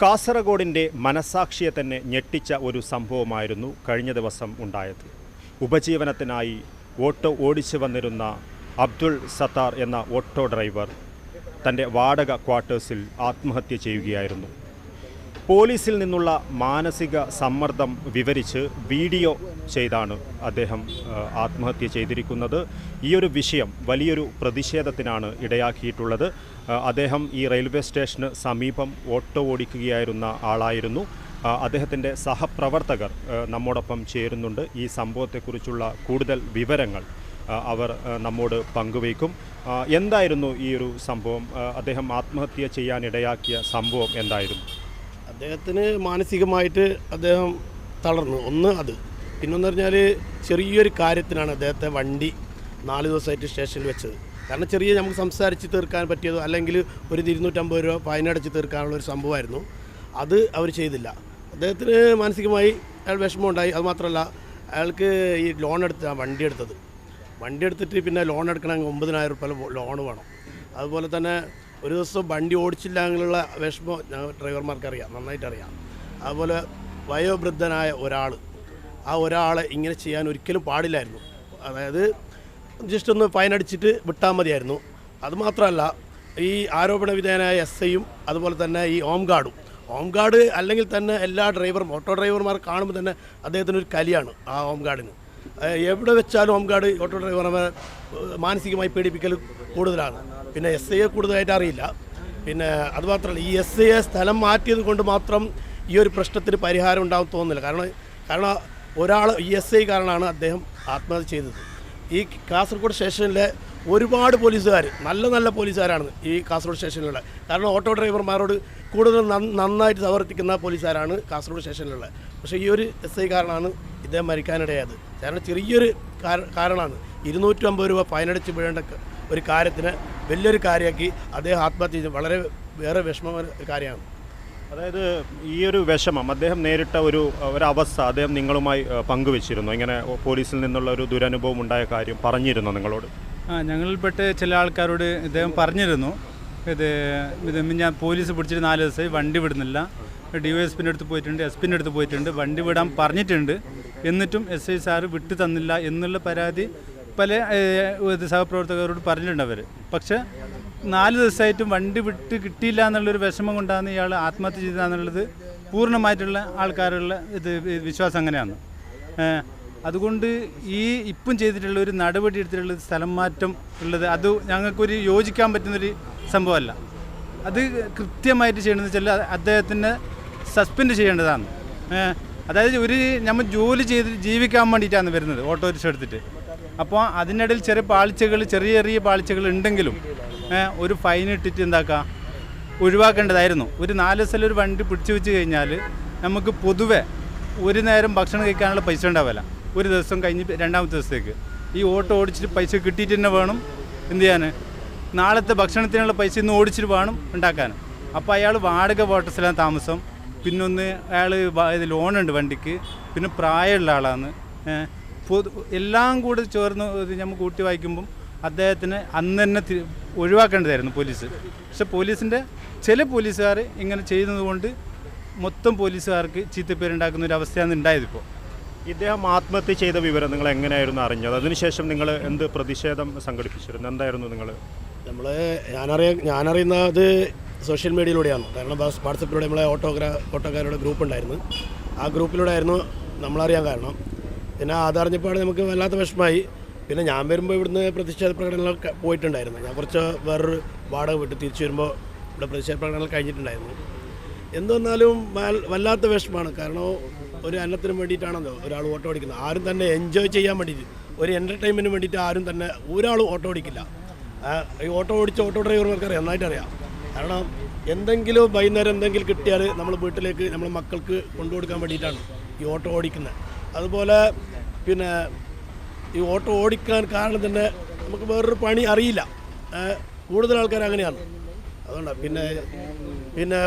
കാസർഗോഡിൻ്റെ മനസാക്ഷിയെ തന്നെ ഞെട്ടിച്ച ഒരു സംഭവമായിരുന്നു കഴിഞ്ഞ ദിവസം ഉണ്ടായത്. ഉപജീവനത്തിനായി ഓട്ടോ ഓടിച്ചു വന്നിരുന്ന അബ്ദുൾ സത്താർ എന്ന ഓട്ടോ ഡ്രൈവർ തൻ്റെ വാടക ക്വാർട്ടേഴ്സിൽ ആത്മഹത്യ ചെയ്യുകയായിരുന്നു. പോലീസിൽ നിന്നുള്ള മാനസിക സമ്മർദ്ദം വിവരിച്ച് വീഡിയോ ചെയ്താണ് അദ്ദേഹം ആത്മഹത്യ ചെയ്തിരിക്കുന്നത്. ഈയൊരു വിഷയം വലിയൊരു പ്രതിഷേധത്തിനാണ് ഇടയാക്കിയിട്ടുള്ളത്. അദ്ദേഹം ഈ റെയിൽവേ സ്റ്റേഷന് സമീപം ഓട്ടോ ഓടിക്കുകയായിരുന്ന ആളായിരുന്നു. അദ്ദേഹത്തിൻ്റെ സഹപ്രവർത്തകർ നമ്മോടൊപ്പം ചേരുന്നുണ്ട്. ഈ സംഭവത്തെക്കുറിച്ചുള്ള കൂടുതൽ വിവരങ്ങൾ അവർ നമ്മോട് പങ്കുവയ്ക്കും. എന്തായിരുന്നു ഈ ഒരു സംഭവം? അദ്ദേഹം ആത്മഹത്യ ചെയ്യാനിടയാക്കിയ സംഭവം എന്തായിരുന്നു? അദ്ദേഹത്തിന് മാനസികമായിട്ട് അദ്ദേഹം തളർന്നു. ഒന്ന് അത്, പിന്നെന്ന് പറഞ്ഞാൽ ചെറിയൊരു കാര്യത്തിനാണ് അദ്ദേഹത്തെ വണ്ടി 4 ദിവസമായിട്ട് സ്റ്റേഷനിൽ വെച്ചത്. കാരണം ചെറിയ നമുക്ക് സംസാരിച്ച് തീർക്കാൻ പറ്റിയതോ അല്ലെങ്കിൽ ഒരു 250 രൂപ ഫൈനടച്ച് തീർക്കാനുള്ള ഒരു സംഭവമായിരുന്നു. അത് അവർ ചെയ്തില്ല. അദ്ദേഹത്തിന് മാനസികമായി അയാൾ വിഷമമുണ്ടായി. അതുമാത്രമല്ല, അയാൾക്ക് ഈ ലോൺ എടുത്താണ് വണ്ടി എടുത്തിട്ട് പിന്നെ ലോൺ എടുക്കണമെങ്കിൽ 9,000 രൂപ ലോൺ വേണം. അതുപോലെ തന്നെ ഒരു ദിവസം വണ്ടി ഓടിച്ചില്ല എന്നുള്ള വിഷമം ഞങ്ങൾ ഡ്രൈവർമാർക്കറിയാം, നന്നായിട്ടറിയാം. അതുപോലെ വയോവൃദ്ധനായ ഒരാളെ ഇങ്ങനെ ചെയ്യാൻ ഒരിക്കലും പാടില്ലായിരുന്നു. അതായത് ജസ്റ്റ് ഒന്ന് ഫൈൻ അടിച്ചിട്ട് വിട്ടാൽ മതിയായിരുന്നു. അതുമാത്രമല്ല, ഈ ആരോപണ വിധേയനായ SIയും അതുപോലെ തന്നെ ഈ ഹോം ഗാർഡ് അല്ലെങ്കിൽ തന്നെ എല്ലാ ഓട്ടോ ഡ്രൈവർമാർ കാണുമ്പോൾ തന്നെ അദ്ദേഹത്തിനൊരു കലിയാണ്. ആ ഹോം ഗാർഡിന് എവിടെ വെച്ചാലും ഹോം ഗാർഡ് ഓട്ടോ ഡ്രൈവർമാരെ മാനസികമായി പീഡിപ്പിക്കൽ കൂടുതലാണ്. പിന്നെ SIയെ കൂടുതലായിട്ട് അറിയില്ല. പിന്നെ അതുമാത്രമല്ല, ഈ SIയെ സ്ഥലം മാറ്റിയത് കൊണ്ട് മാത്രം ഈ ഒരു പ്രശ്നത്തിന് പരിഹാരം ഉണ്ടാവും തോന്നുന്നില്ല. കാരണം ഒരാൾ ഈ SI കാരണമാണ് അദ്ദേഹം ആത്മഹത്യ ചെയ്തത്. ഈ കാസർഗോഡ് സ്റ്റേഷനിലെ ഒരുപാട് പോലീസുകാർ, നല്ല പോലീസുകാരാണ് ഈ കാസർഗോഡ് സ്റ്റേഷനിലുള്ള. കാരണം ഓട്ടോ ഡ്രൈവർമാരോട് കൂടുതൽ നന്നായിട്ട് പ്രവർത്തിക്കുന്ന പോലീസുകാരാണ് കാസർഗോഡ് സ്റ്റേഷനിലുള്ളത്. പക്ഷേ ഈ ഒരു SI കാരണമാണ് ഇദ്ദേഹം മരിക്കാനിടയായത്. കാരണം ചെറിയൊരു കാരണമാണ്. 250 രൂപ ഫൈനടിച്ച് വീഴേണ്ട ഒരു കാര്യത്തിന് വലിയൊരു കാര്യമാക്കി അദ്ദേഹം ആത്മഹത്യ ചെയ്ത് വളരെ വേറെ വിഷമമായ കാര്യമാണ്. അതായത് ഈ ഒരു വിഷമം അദ്ദേഹം നേരിട്ട ഒരവസ്ഥ അദ്ദേഹം നിങ്ങളുമായി പങ്കുവെച്ചിരുന്നു. ഇങ്ങനെ പോലീസിൽ നിന്നുള്ള ഒരു ദുരനുഭവം ഉണ്ടായ കാര്യം പറഞ്ഞിരുന്നു നിങ്ങളോട്? ഞങ്ങളിൽപ്പെട്ട് ചില ആൾക്കാരോട് ഇദ്ദേഹം പറഞ്ഞിരുന്നു. ഞാൻ പോലീസ് പിടിച്ചിട്ട് 4 ദിവസമായി വണ്ടി വിടുന്നില്ല. DYSPൻ്റെ അടുത്ത് പോയിട്ടുണ്ട്, SPൻ്റെ അടുത്ത് പോയിട്ടുണ്ട്, വണ്ടി വിടാൻ പറഞ്ഞിട്ടുണ്ട്. എന്നിട്ടും SI സാറ് വിട്ടു തന്നില്ല എന്നുള്ള പരാതി പല സഹപ്രവർത്തകരോട് പറഞ്ഞിട്ടുണ്ട് അവർ. പക്ഷേ 4 ദിവസമായിട്ടും വണ്ടി വിട്ട് കിട്ടിയില്ല എന്നുള്ളൊരു വിഷമം കൊണ്ടാണ് ഇയാൾ ആത്മഹത്യ ചെയ്തതെന്നുള്ളത് പൂർണ്ണമായിട്ടുള്ള ആൾക്കാരുള്ള വിശ്വാസം അങ്ങനെയാണ്. അതുകൊണ്ട് ഇപ്പം ചെയ്തിട്ടുള്ള ഒരു നടപടി എടുത്തിട്ടുള്ളത് സ്ഥലം മാറ്റം ഉള്ളത് അത് ഞങ്ങൾക്കൊരു യോജിക്കാൻ പറ്റുന്നൊരു സംഭവമല്ല. അത് കൃത്യമായിട്ട് ചെയ്യണമെന്ന് വെച്ചാൽ അദ്ദേഹത്തിനെ സസ്പെൻഡ് ചെയ്യേണ്ടതാണ്. അതായത് നമ്മൾ ജോലി ചെയ്ത് ജീവിക്കാൻ വേണ്ടിയിട്ടാണ് വരുന്നത് ഓട്ടോറിക്ഷ എടുത്തിട്ട്. അപ്പോൾ അതിനിടയിൽ ചെറിയ പാളിച്ചകൾ ഉണ്ടെങ്കിലും ഒരു ഫൈൻ ഇട്ടിട്ട് ഒഴിവാക്കേണ്ടതായിരുന്നു. ഒരു 4 ദിവസം ഒരു വണ്ടി പിടിച്ചു വെച്ച് കഴിഞ്ഞാൽ നമുക്ക് പൊതുവെ ഒരു നേരം ഭക്ഷണം കഴിക്കാനുള്ള പൈസ ഉണ്ടാവില്ല. ഒരു ദിവസം കഴിഞ്ഞ് 2ാമത്തെ ദിവസത്തേക്ക് ഈ ഓട്ടോ ഓടിച്ചിട്ട് പൈസ കിട്ടിയിട്ട് തന്നെ വേണം എന്ത് ചെയ്യാൻ, നാളത്തെ ഭക്ഷണത്തിനുള്ള പൈസ ഇന്ന് ഓടിച്ചിട്ട് വേണം ഉണ്ടാക്കാൻ. അപ്പോൾ അയാൾ വാടക ക്വാർട്ടേഴ്സിലാണ് താമസം. പിന്നൊന്ന് അയാൾ ലോണുണ്ട് വണ്ടിക്ക്, പിന്നെ പ്രായമുള്ള ആളാണ്. എല്ലാം കൂടി ചേർന്ന് നമ്മൾ കൂട്ടി വായിക്കുമ്പം അദ്ദേഹത്തിന് അന്ന് തന്നെ ഒഴിവാക്കേണ്ടതായിരുന്നു പോലീസ്. പക്ഷെ ചില പോലീസുകാർ ഇങ്ങനെ ചെയ്യുന്നതുകൊണ്ട് മൊത്തം പോലീസുകാർക്ക് ചീത്തപ്പേരുണ്ടാക്കുന്ന ഒരു അവസ്ഥയാണ് ഉണ്ടായതിപ്പോൾ. ഇദ്ദേഹം ആത്മഹത്യ ചെയ്ത വിവരം നിങ്ങൾ എങ്ങനെയായിരുന്നു അറിഞ്ഞത്? അതിനുശേഷം നിങ്ങൾ എന്ത് പ്രതിഷേധം സംഘടിപ്പിച്ചിരുന്നു? എന്തായിരുന്നു ഞാനറിയുന്നത് സോഷ്യൽ മീഡിയയിലൂടെയാണ്. കാരണം വാട്സപ്പിലൂടെ നമ്മളെ ഓട്ടോക്കാരുടെ ഗ്രൂപ്പ് ഉണ്ടായിരുന്നു. ആ ഗ്രൂപ്പിലൂടെ ആയിരുന്നു നമ്മളറിയാൻ കാരണം. പിന്നെ അതറിഞ്ഞപ്പോൾ നമുക്ക് വല്ലാത്ത വിഷമമായി. പിന്നെ ഞാൻ വരുമ്പോൾ ഇവിടുന്ന് പ്രതിഷേധ പ്രകടനങ്ങളൊക്കെ പോയിട്ടുണ്ടായിരുന്നു. ഞാൻ കുറച്ച് വേറൊരു വാടക വിട്ട് തിരിച്ചു വരുമ്പോൾ ഇവിടെ പ്രതിഷേധ പ്രകടനങ്ങൾ കഴിഞ്ഞിട്ടുണ്ടായിരുന്നു. എന്തുവന്നാലും വല്ലാത്ത വിഷമമാണ്. കാരണം ഒരു അന്നത്തിന് വേണ്ടിയിട്ടാണല്ലോ ഒരാൾ ഓട്ടോ ഓടിക്കുന്നത്. ആരും തന്നെ എൻജോയ് ചെയ്യാൻ വേണ്ടിയിട്ട്, ഒരു എൻ്റർടൈൻമെൻറ്റിന് വേണ്ടിയിട്ട് ആരും തന്നെ ഒരാളും ഓട്ടോ ഓടിക്കില്ല. ഈ ഓട്ടോ ഓട്ടോ ഡ്രൈവർമാർക്ക് നന്നായിട്ടറിയാം. കാരണം എന്തെങ്കിലും വൈകുന്നേരം എന്തെങ്കിലും കിട്ടിയാൽ നമ്മൾ വീട്ടിലേക്ക് നമ്മുടെ മക്കൾക്ക് കൊണ്ടുകൊടുക്കാൻ വേണ്ടിയിട്ടാണ് ഈ ഓട്ടോ ഓടിക്കുന്നത്. അതുപോലെ പിന്നെ ഈ ഓട്ടോ ഓടിക്കാൻ കാരണം തന്നെ നമുക്ക് വേറൊരു പണി അറിയില്ല. കൂടുതൽ ആൾക്കാർ അങ്ങനെയാണ്. അതുകൊണ്ടാണ് പിന്നെ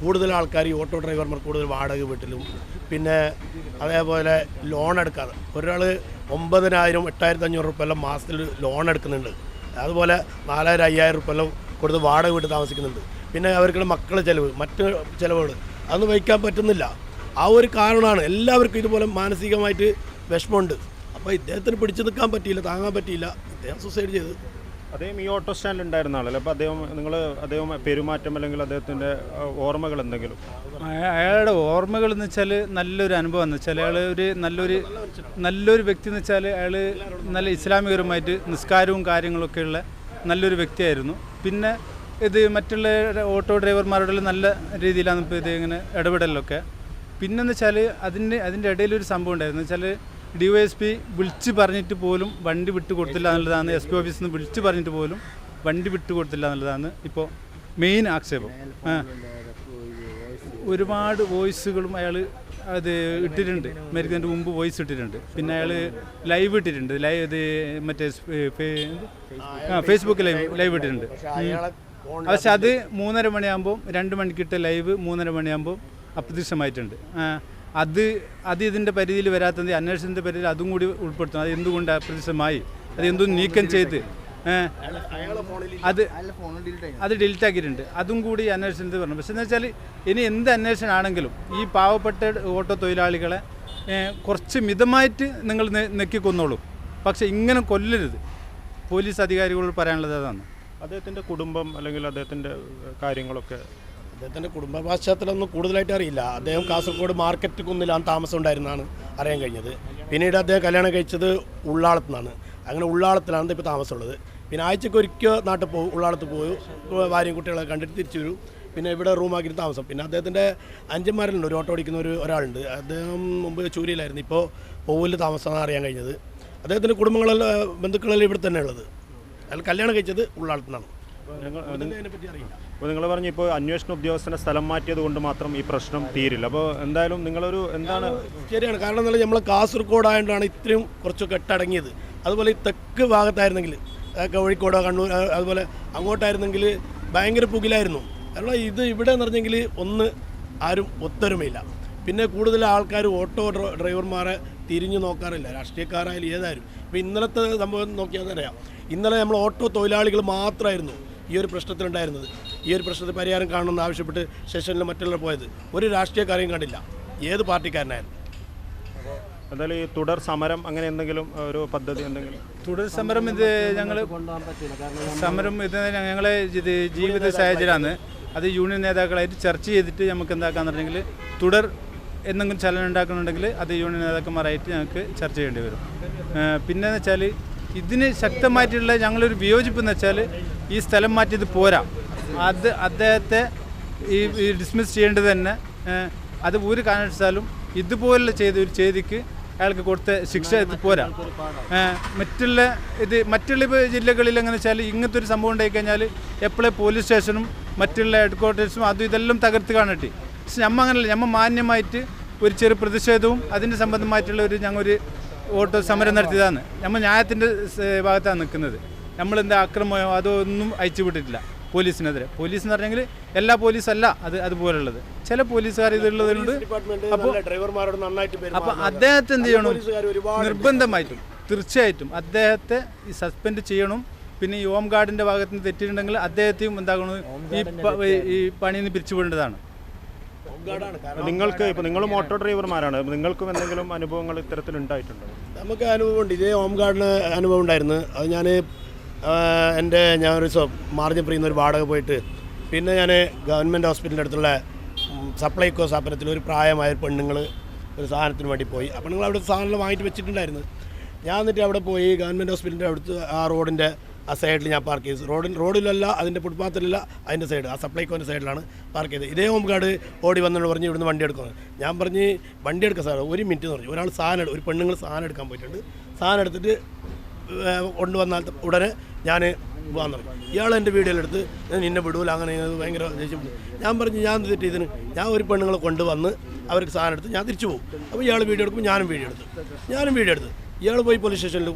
കൂടുതൽ ആൾക്കാർ ഈ ഓട്ടോ ഡ്രൈവർമാർ കൂടുതൽ വാടക വീട്ടിലും പിന്നെ അതേപോലെ ലോൺ എടുക്കാതെ ഒരാൾ 9,000 8,500 രൂപ മാസത്തിൽ ലോൺ എടുക്കുന്നുണ്ട്. അതുപോലെ 4,000 5,000 രൂപ കൊടുത്ത് വാടക വീട്ടിൽ താമസിക്കുന്നുണ്ട്. പിന്നെ അവർക്കുള്ള മക്കളുടെ ചിലവ്, മറ്റ് ചിലവുകൾ അതൊന്നും വഹിക്കാൻ പറ്റുന്നില്ല. ആ ഒരു കാരണമാണ് എല്ലാവർക്കും ഇതുപോലെ മാനസികമായിട്ട് വിഷമമുണ്ട്. അപ്പോൾ ഇദ്ദേഹത്തിന് പിടിച്ചു നിൽക്കാൻ പറ്റിയില്ല, താങ്ങാൻ പറ്റിയില്ല, ഇദ്ദേഹം സൂസൈഡ് ചെയ്ത്. അദ്ദേഹം ഈ ഓട്ടോ സ്റ്റാൻഡിൽ ഉണ്ടായിരുന്ന ആളല്ലേ? അപ്പോൾ അദ്ദേഹം പെരുമാറ്റം അല്ലെങ്കിൽ അദ്ദേഹത്തിൻ്റെ ഓർമ്മകൾ എന്തെങ്കിലും? അയാളുടെ ഓർമ്മകൾ എന്ന് വെച്ചാൽ നല്ലൊരു അനുഭവം എന്ന് വെച്ചാൽ അയാൾ ഒരു നല്ലൊരു വ്യക്തി എന്ന് വെച്ചാൽ അയാൾ നല്ല ഇസ്ലാമികപരമായിട്ട് നിസ്കാരവും കാര്യങ്ങളൊക്കെ ഉള്ള നല്ലൊരു വ്യക്തിയായിരുന്നു. പിന്നെ ഇത് മറ്റുള്ള ഓട്ടോ ഡ്രൈവർമാരോടെല്ലാം നല്ല രീതിയിലാണ് ഇപ്പോൾ ഇത് ഇങ്ങനെ ഇടപെടലൊക്കെ. പിന്നെന്ന് വെച്ചാൽ അതിൻ്റെ ഇടയിലൊരു സംഭവം ഉണ്ടായിരുന്നു വെച്ചാൽ DYSP വിളിച്ച് പറഞ്ഞിട്ട് പോലും വണ്ടി വിട്ടു കൊടുത്തില്ല എന്നുള്ളതാണ്. SP ഓഫീസിൽ നിന്ന് വിളിച്ച് പറഞ്ഞിട്ട് പോലും വണ്ടി വിട്ടു കൊടുത്തില്ല എന്നുള്ളതാണ് ഇപ്പോൾ മെയിൻ ആക്ഷേപം. ഒരുപാട് വോയിസുകളും അയാൾ അത് ഇട്ടിട്ടുണ്ട്, മരിക്കുന്നതിന് മുമ്പ് വോയിസ് ഇട്ടിട്ടുണ്ട്. പിന്നെ അയാൾ ലൈവ് ഇട്ടിട്ടുണ്ട്, ഇത് മറ്റേ ഫേസ്ബുക്ക് ലൈവ് ഇട്ടിട്ടുണ്ട്. പക്ഷെ അത് 3:30 മണിയാകുമ്പോൾ 2 മണിക്കിട്ട ലൈവ് 3:30 മണിയാകുമ്പോൾ അപ്രത്യക്ഷമായിട്ടുണ്ട്. അത് ഇതിൻ്റെ പരിധിയിൽ വരാത്തത് അന്വേഷണത്തിൻ്റെ പരിധിയിൽ അതും കൂടി ഉൾപ്പെടുത്തണം. അത് എന്തുകൊണ്ട് അപ്രത്യക്ഷമായി, അത് എന്തും നീക്കം ചെയ്ത് അത് ഡിലീറ്റ് ആക്കിയിട്ടുണ്ട്. അതും കൂടി അന്വേഷണത്തിൽ പറഞ്ഞു. പക്ഷെ എന്ന് വെച്ചാൽ ഇനി എന്ത് അന്വേഷണമാണെങ്കിലും ഈ പാവപ്പെട്ട ഓട്ടോ തൊഴിലാളികളെ കുറച്ച് മിതമായിട്ട് നിങ്ങൾ നെക്കിക്കൊന്നോളൂ, പക്ഷെ ഇങ്ങനെ കൊല്ലരുത്. പോലീസ് അധികാരികളോട് പറയാനുള്ളത് അതാണ്. അദ്ദേഹത്തിൻ്റെ കുടുംബം അല്ലെങ്കിൽ അദ്ദേഹത്തിൻ്റെ കാര്യങ്ങളൊക്കെ, അദ്ദേഹത്തിൻ്റെ കുടുംബ പശ്ചാത്തലമൊന്നും കൂടുതലായിട്ട് അറിയില്ല. അദ്ദേഹം കാസർഗോഡ് മാർക്കറ്റ് കുന്നിലാണ് താമസം ഉണ്ടായിരുന്നാണ് അറിയാൻ കഴിഞ്ഞത്. പിന്നീട് അദ്ദേഹം കല്യാണം കഴിച്ചത് ഉള്ളാളത്തു നിന്നാണ്. അങ്ങനെ ഉള്ളാളത്തിലാണ് ഇപ്പോൾ താമസമുള്ളത്. പിന്നെ ആഴ്ചയ്ക്ക് ഒരിക്കൽ നാട്ടിൽ പോകും, ഉള്ളാളത്ത് പോകും, ഭാര്യയും കുട്ടികളെ കണ്ടിട്ട് തിരിച്ചു വരും. പിന്നെ ഇവിടെ റൂമാക്കിയിട്ട് താമസം. പിന്നെ അദ്ദേഹത്തിൻ്റെ അഞ്ചന്മാരിലുണ്ട്, ഒരു ഓട്ടോ ഓടിക്കുന്ന ഒരാളുണ്ട്. അദ്ദേഹം മുമ്പ് ചൂരിയിലായിരുന്നു, ഇപ്പോൾ പോവിൽ താമസമാണ് അറിയാൻ കഴിഞ്ഞത്. അദ്ദേഹത്തിൻ്റെ കുടുംബങ്ങളെല്ലാം ബന്ധുക്കളെല്ലാം ഇവിടെ തന്നെ ഉള്ളത്. അയാൾ കല്യാണം കഴിച്ചത് ഉള്ളാളത്തു നിന്നാണ്. അതിനെപ്പറ്റി അറിയില്ല. അപ്പോൾ നിങ്ങൾ പറഞ്ഞു ഇപ്പോൾ അന്വേഷണ ഉദ്യോഗസ്ഥനെ സ്ഥലം മാറ്റിയത് കൊണ്ട് മാത്രം ഈ പ്രശ്നം തീരില്ല. അപ്പോൾ എന്തായാലും നിങ്ങളൊരു എന്താണ്? ശരിയാണ്. കാരണം എന്താ, നമ്മൾ കാസർഗോഡ് ആയതുകൊണ്ടാണ് ഇത്രയും കുറച്ചൊക്കെ കെട്ടടങ്ങിയത്. അതുപോലെ ഈ തെക്ക് ഭാഗത്തായിരുന്നെങ്കിൽ, കോഴിക്കോടോ കണ്ണൂർ അതുപോലെ അങ്ങോട്ടായിരുന്നെങ്കിൽ ഭയങ്കര പുകിലായിരുന്നു. കാരണം ഇത് ഇവിടെ എന്ന് പറഞ്ഞെങ്കിൽ ഒന്ന് ആരും ഒത്തൊരുമയില്ല. പിന്നെ കൂടുതൽ ആൾക്കാർ ഓട്ടോ ഡ്രൈവർമാരെ തിരിഞ്ഞു നോക്കാറില്ല, രാഷ്ട്രീയക്കാരായാലും ഏതായാലും. ഇപ്പോൾ ഇന്നലത്തെ സംഭവം നോക്കിയാൽ അറിയാം. ഇന്നലെ നമ്മൾ ഓട്ടോ തൊഴിലാളികൾ മാത്രമായിരുന്നു ഈ ഒരു പ്രശ്നത്തിലുണ്ടായിരുന്നത്. ഈ ഒരു പ്രശ്നത്തിൽ പരിഹാരം കാണണമെന്ന് ആവശ്യപ്പെട്ട് സ്റ്റേഷനിൽ മറ്റുള്ളവർ പോയത്. ഒരു രാഷ്ട്രീയക്കാരെയും കണ്ടില്ല, ഏത് പാർട്ടിക്കാരനായിരുന്നു. എന്തായാലും ഈ തുടർ സമരം അങ്ങനെ എന്തെങ്കിലും ഒരു പദ്ധതി എന്തെങ്കിലും? തുടർ സമരം ഇത് ഞങ്ങൾ ഞങ്ങളെ ജീവിത സാഹചര്യമാണ്. അത് യൂണിയൻ നേതാക്കളായിട്ട് ചർച്ച ചെയ്തിട്ട് നമുക്ക് എന്താക്കാന്ന് പറഞ്ഞെങ്കിൽ തുടർ എന്തെങ്കിലും ചലനം ഉണ്ടാക്കുന്നുണ്ടെങ്കിൽ അത് യൂണിയൻ നേതാക്കന്മാരായിട്ട് ഞങ്ങൾക്ക് ചർച്ച ചെയ്യേണ്ടി വരും. പിന്നെ എന്ന് വെച്ചാൽ ഇതിന് ശക്തമായിട്ടുള്ള ഞങ്ങളൊരു വിയോജിപ്പ് എന്ന് വെച്ചാൽ ഈ സ്ഥലം മാറ്റിയത് പോരാ, അത് അദ്ദേഹത്തെ ഈ ഡിസ്മിസ് ചെയ്യേണ്ടത് തന്നെ. അത് ഒരു കാരണവശാലും ഇതുപോലുള്ള ഒരു ചെയ്തിക്ക് അയാൾക്ക് കൊടുത്ത ശിക്ഷ ഇത് പോരാ. മറ്റുള്ള ജില്ലകളിൽ എങ്ങനെ വെച്ചാൽ ഇങ്ങനത്തെ ഒരു സംഭവം ഉണ്ടായിക്കഴിഞ്ഞാൽ എപ്പോഴും പോലീസ് സ്റ്റേഷനും മറ്റുള്ള ഹെഡ് ക്വാർട്ടേഴ്സും അതും ഇതെല്ലാം തകർത്ത് കാണട്ടെ. പക്ഷെ നമ്മൾ അങ്ങനെയല്ല, നമ്മൾ മാന്യമായിട്ട് ഒരു ചെറു പ്രതിഷേധവും അതിൻ്റെ സംബന്ധമായിട്ടുള്ള ഞങ്ങളൊരു ഓട്ടോ സമരം നടത്തിയതാണ്. നമ്മൾ ന്യായത്തിൻ്റെ ഭാഗത്താണ് നിൽക്കുന്നത്. നമ്മളെന്താ അക്രമമോ അതോ ഒന്നും അയച്ചു വിട്ടിട്ടില്ല പോലീസിനെതിരെ. പോലീസ് എന്ന് പറഞ്ഞെങ്കിൽ എല്ലാ പോലീസല്ല അതുപോലുള്ളത്, ചില പോലീസുകാർ ഇതുള്ളതുണ്ട്. അപ്പോൾ അദ്ദേഹത്തെ എന്ത് ചെയ്യണം, നിർബന്ധമായിട്ടും തീർച്ചയായിട്ടും അദ്ദേഹത്തെ ഈ സസ്പെൻഡ് ചെയ്യണം. പിന്നെ ഈ ഹോം ഗാർഡിൻ്റെ ഭാഗത്ത് നിന്ന് തെറ്റിയിട്ടുണ്ടെങ്കിൽ അദ്ദേഹത്തെയും എന്താകണം, ഈ പണിയിൽ നിന്ന് പിരിച്ചുവിടേണ്ടതാണ്. നിങ്ങൾക്ക് ഇപ്പോൾ നിങ്ങളും ഓട്ടോ ഡ്രൈവർമാരാണ്, നിങ്ങൾക്കും എന്തെങ്കിലും അനുഭവങ്ങൾ ഇത്തരത്തിലുണ്ടായിട്ടുണ്ടോ? നമുക്ക് അനുഭവമുണ്ട്. ഇതേ ഹോം ഗാർഡിന് അനുഭവം ഉണ്ടായിരുന്നു. അത് ഞാനൊരു മാർജിൻ ഫ്രീ ഒരു വാടക പോയിട്ട് പിന്നെ ഞാൻ ഗവൺമെൻറ് ഹോസ്പിറ്റലിൻ്റെ അടുത്തുള്ള സപ്ലൈകോ സ്ഥാപനത്തിൽ ഒരു പ്രായമായ പെണ്ണുങ്ങൾ ഒരു സാധനത്തിന് വേണ്ടി പോയി. അപ്പോൾ നിങ്ങൾ അവിടെ സാധനങ്ങൾ വാങ്ങിയിട്ട് വെച്ചിട്ടുണ്ടായിരുന്നു. ഞാൻ എന്നിട്ട് അവിടെ പോയി ഗവൺമെൻറ് ഹോസ്പിറ്റലിൻ്റെ അടുത്ത് ആ റോഡിൻ്റെ ആ സൈഡിൽ ഞാൻ പാർക്ക് ചെയ്തു. റോഡിലല്ല, അതിൻ്റെ ഫുട്പാത്തിലല്ല, അതിൻ്റെ സൈഡ്, ആ സപ്ലൈകോൻ്റെ സൈഡിലാണ് പാർക്ക് ചെയ്തത്. ഇതേ ഹോം ഗാർഡ് ഓടി വന്നു പറഞ്ഞ് ഇവിടുന്ന് വണ്ടി എടുക്കുന്നത്. ഞാൻ പറഞ്ഞ് വണ്ടി എടുക്കാം സാർ, 1 മിനിറ്റ് എന്ന് പറഞ്ഞു. ഒരാൾ ഒരു പെണ്ണുങ്ങൾ സാധനം എടുക്കാൻ പോയിട്ടുണ്ട്. സാധനം എടുത്തിട്ട് കൊണ്ടുവന്നാൽ ഉടനെ ഞാൻ പോകാമെന്ന് പറഞ്ഞു. ഇയാൾ എൻ്റെ വീഡിയോയിലെടുത്ത് നിന്നെ വിടൂല, അങ്ങനെ ഭയങ്കര ദേഷ്യപ്പെട്ടു. ഞാൻ പറഞ്ഞു ഞാൻ തെറ്റ് ഇതിന്, ഞാൻ ഒരു പെണ്ണുങ്ങളെ കൊണ്ടുവന്ന് അവർക്ക് സാധനം എടുത്ത് ഞാൻ തിരിച്ചു പോകും. അപ്പോൾ ഇയാൾ വീഡിയോ എടുക്കും, ഞാനും വീഡിയോ എടുത്തു. ഇയാൾ പോയി പോലീസ് സ്റ്റേഷനിൽ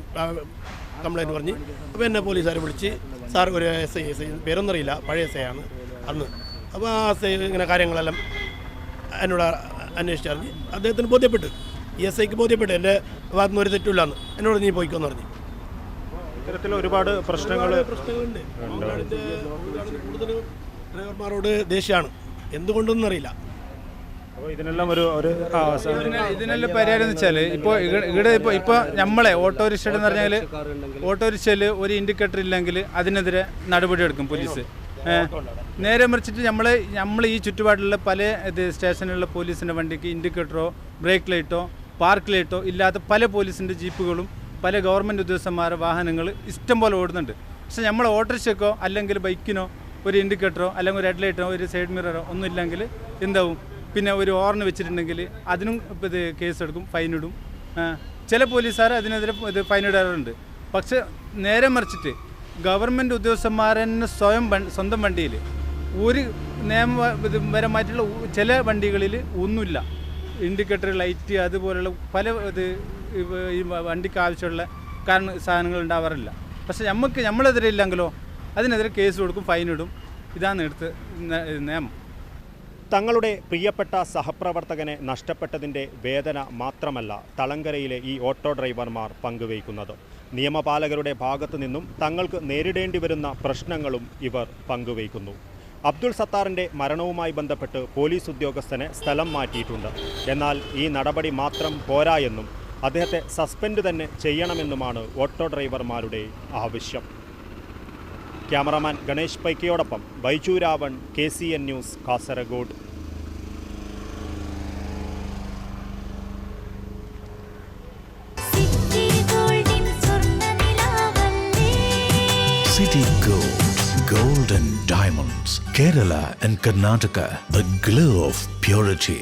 കംപ്ലയിൻറ്റ് പറഞ്ഞ്. അപ്പോൾ എന്നെ പോലീസുകാരെ വിളിച്ച്, സാർ ഒരു എസ് ഐ പേരൊന്നറിയില്ല, പഴയ എസ് ഐ ആണ് അന്ന്. അപ്പോൾ ആ എസ് ഐ ഇങ്ങനെ കാര്യങ്ങളെല്ലാം എന്നോട് അന്വേഷിച്ചറിഞ്ഞ് അദ്ദേഹത്തിന് ബോധ്യപ്പെട്ടു, ഈ എസ് ഐക്ക് ബോധ്യപ്പെട്ടു എൻ്റെ ഭാഗത്തു നിന്ന് ഒരു തെറ്റില്ല എന്ന്. എന്നോട് നീ പോയിക്കോന്ന് പറഞ്ഞു. ഇത്തരത്തിൽ ഒരുപാട് പ്രശ്നങ്ങളുണ്ട്. കൂടുതൽ ഡ്രൈവർമാരോട് ദേഷ്യമാണ്, എന്തുകൊണ്ടൊന്നും അറിയില്ല. അപ്പോൾ ഇതിനെല്ലാം ഒരു ഇതിനെല്ലാം പരിഹാരം എന്ന് വെച്ചാൽ ഇവിടെ ഇപ്പോൾ നമ്മളെ ഓട്ടോറിക്ഷ എന്ന് പറഞ്ഞാൽ ഓട്ടോറിക്ഷയിൽ ഒരു ഇൻഡിക്കേറ്റർ ഇല്ലെങ്കിൽ അതിനെതിരെ നടപടിയെടുക്കും പോലീസ്. നേരെ മറിച്ചിട്ട് നമ്മൾ ഈ ചുറ്റുപാടിലുള്ള പല സ്റ്റേഷനിലുള്ള പോലീസിൻ്റെ വണ്ടിക്ക് ഇൻഡിക്കേറ്ററോ ബ്രേക്ക് ലൈറ്റോ പാർക്ക് ലൈറ്റോ ഇല്ലാത്ത പല പോലീസിൻ്റെ ജീപ്പുകളും പല ഗവൺമെൻറ് ഉദ്യോഗസ്ഥന്മാരുടെ വാഹനങ്ങൾ ഇഷ്ടം പോലെ ഓടുന്നുണ്ട്. പക്ഷേ നമ്മൾ ഓട്ടോറിക്ഷയ്ക്കോ അല്ലെങ്കിൽ ബൈക്കിനോ ഒരു ഇൻഡിക്കേറ്ററോ അല്ലെങ്കിൽ ഒരു ഹെഡ് ലൈറ്റോ ഒരു സൈഡ് മിററോ ഒന്നും ഇല്ലെങ്കിൽ എന്താവും, പിന്നെ ഒരു ഹോർൺ വെച്ചിട്ടുണ്ടെങ്കിൽ അതിനും ഇത് കേസെടുക്കും, ഫൈനിടും. ചില പോലീസുകാർ അതിനെതിരെ ഫൈൻ ഇടാറുണ്ട്. പക്ഷെ നേരെ മറിച്ചിട്ട് ഗവൺമെൻറ് ഉദ്യോഗസ്ഥന്മാരെന്നെ സ്വന്തം വണ്ടിയിൽ ഒരു നിയമപരമായിട്ടുള്ള ചില വണ്ടികളിൽ ഒന്നുമില്ല, ഇൻഡിക്കേറ്റർ ലൈറ്റ് അതുപോലുള്ള പല ഈ വണ്ടിക്ക് ആവശ്യമുള്ള സാധനങ്ങൾ ഉണ്ടാവാറില്ല. പക്ഷെ നമ്മളെതിരെ ഇല്ലെങ്കിലോ അതിനെതിരെ കേസ് കൊടുക്കും, ഫൈനിടും. ഇതാണ് എടുത്ത് നിയമം. തങ്ങളുടെ പ്രിയപ്പെട്ട സഹപ്രവർത്തകനെ നഷ്ടപ്പെട്ടതിൻ്റെ വേദന മാത്രമല്ല തളങ്കരയിലെ ഈ ഓട്ടോ ഡ്രൈവർമാർ പങ്കുവയ്ക്കുന്നത്. നിയമപാലകരുടെ ഭാഗത്തു നിന്നും തങ്ങൾക്ക് നേരിടേണ്ടി വരുന്ന പ്രശ്നങ്ങളും ഇവർ പങ്കുവയ്ക്കുന്നു. അബ്ദുൾ സത്താറിൻ്റെ മരണവുമായി ബന്ധപ്പെട്ട് പോലീസ് ഉദ്യോഗസ്ഥനെ സ്ഥലം മാറ്റിയിട്ടുണ്ട്. എന്നാൽ ഈ നടപടി മാത്രം പോരാ എന്നും അദ്ദേഹത്തെ സസ്പെൻഡ് തന്നെ ചെയ്യണമെന്നുമാണ് ഓട്ടോ ഡ്രൈവർമാരുടെ ആവശ്യം. ക്യാമറാമാൻ ഗണേഷ് പൈക്കയോടൊപ്പം Baiju Ravan, KCN news, Kasaragod. City Gold and Diamonds, Kerala and Karnataka, the glow of purity.